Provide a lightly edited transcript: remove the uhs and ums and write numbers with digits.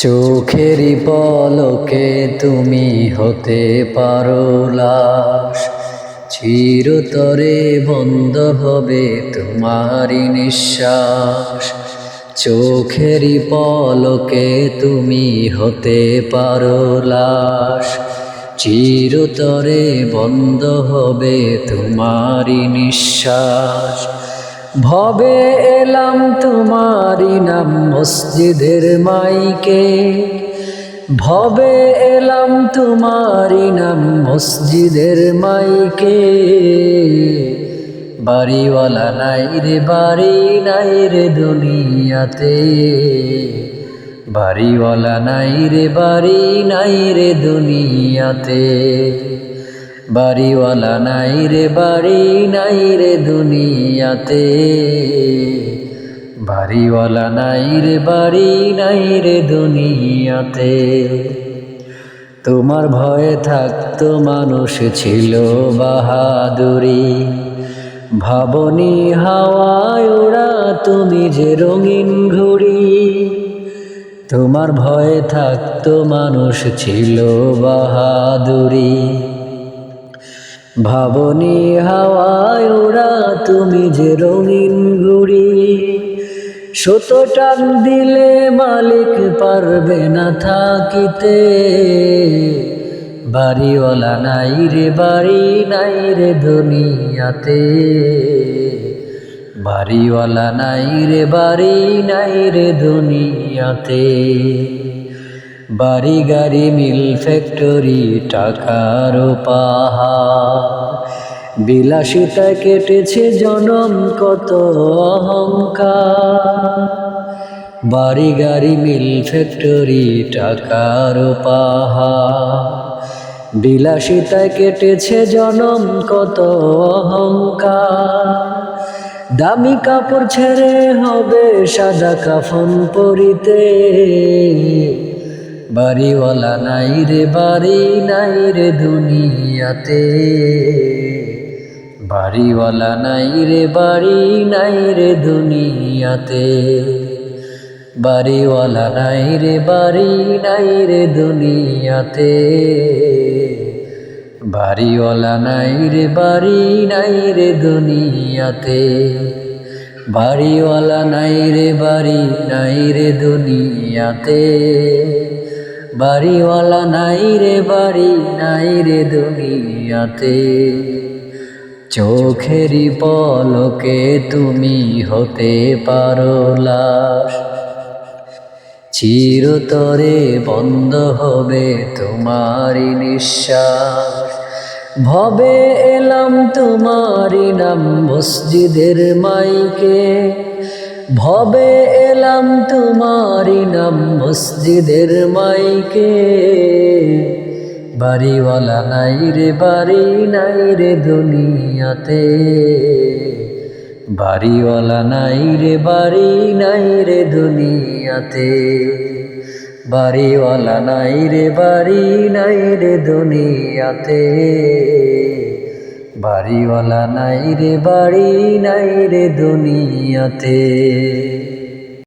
চোখেরই পলকে তুমি হতে পারো লাশ, চিরতরে বন্ধ হবে তোমারই নিঃশ্বাস। চোখেরই পলকে তুমি হতে পারো লাশ, চিরতরে বন্ধ হবে তোমারই নিঃশ্বাস। ভবে এলাম তোমারি নাম মসজিদের মাইকে, ভবে এলাম তোমারি নাম মসজিদের মাইকে। বাড়িওয়ালা নাই রে বাড়ি নাই রে দুনিয়াতে, বাড়িওয়ালা নাই রে বাড়ি নাই রে দুনিয়াতে। বাড়িওয়ালা নাই রে বাড়ি নাই রে দুনিয়াতে, বাড়িওয়ালা নাই রে বাড়ি নাই রে দুনিয়াতে। তোমার ভয়ে থাকতো মানুষ ছিল বাহাদুরি, ভাবনি হাওয়ায় ওড়া তুমি যে রঙিন ঘুড়ি। তোমার ভয়ে থাকতো মানুষ ছিল বাহাদুরি, ভাবনি হাওয়ায় ওড়া তুমি যে রঙিন ঘুড়ি। শত টান দিলে মালিক পারবে না থাকিতে, বাড়িওয়ালা নাই রে বাড়ি নাই রে দুনিয়াতে। বাড়িওয়ালা নাই রে বাড়ি নাই রে দুনিয়াতে। বাড়ি গাড়ি মিল ফ্যাক্টরি টাকার পাহাড়, বিলাসিতা কেটেছে জনম কত অহংকার। বাড়ি গাড়ি মিল ফ্যাক্টরি টাকার পাহাড়, বিলাসিতা কেটেছে জনম কত অহংকার। দামি কাপড় ছেড়ে হবে সাদা কাফন পরিতে, বাড়িওয়ালা নাই রে বাড়ি নাই রে দুনিয়াতে। বাড়িওয়ালা নাই রে বাড়ি নাই রে দুনিয়াতে। বাড়িওয়ালা নাই রে বাড়ি নাই রে দুনিয়াতে। বাড়িওয়ালা নাই রে বাড়ি নাই রে দুনিয়াতে। বাড়িওয়ালা নাই রে বাড়ি নাই রে দুনিয়াতে। বাড়িওয়ালা নাই রে বাড়ি নাই রে দুনিয়াতে। চোখেরই পলকে তুমি হতে পারো লাশ, চিরতরে বন্ধ হবে তোমারই নিঃশ্বাস। ভবে এলাম তোমারি নাম মসজিদের মাইকে, ভবে এলাম তোমারি নাম মসজিদের মাইকে। বাড়িওয়ালা নাই রে বাড়ি নাই রে দুনিয়াতে। বাড়িওয়ালা নাই রে বাড়ি নাই রে দুনিয়াতে। বাড়িওয়ালা নাই রে বাড়ি নাই রে দুনিয়াতে। বাড়িওয়ালা নাই রে বাড়ি নাই রে দুনিয়াতে।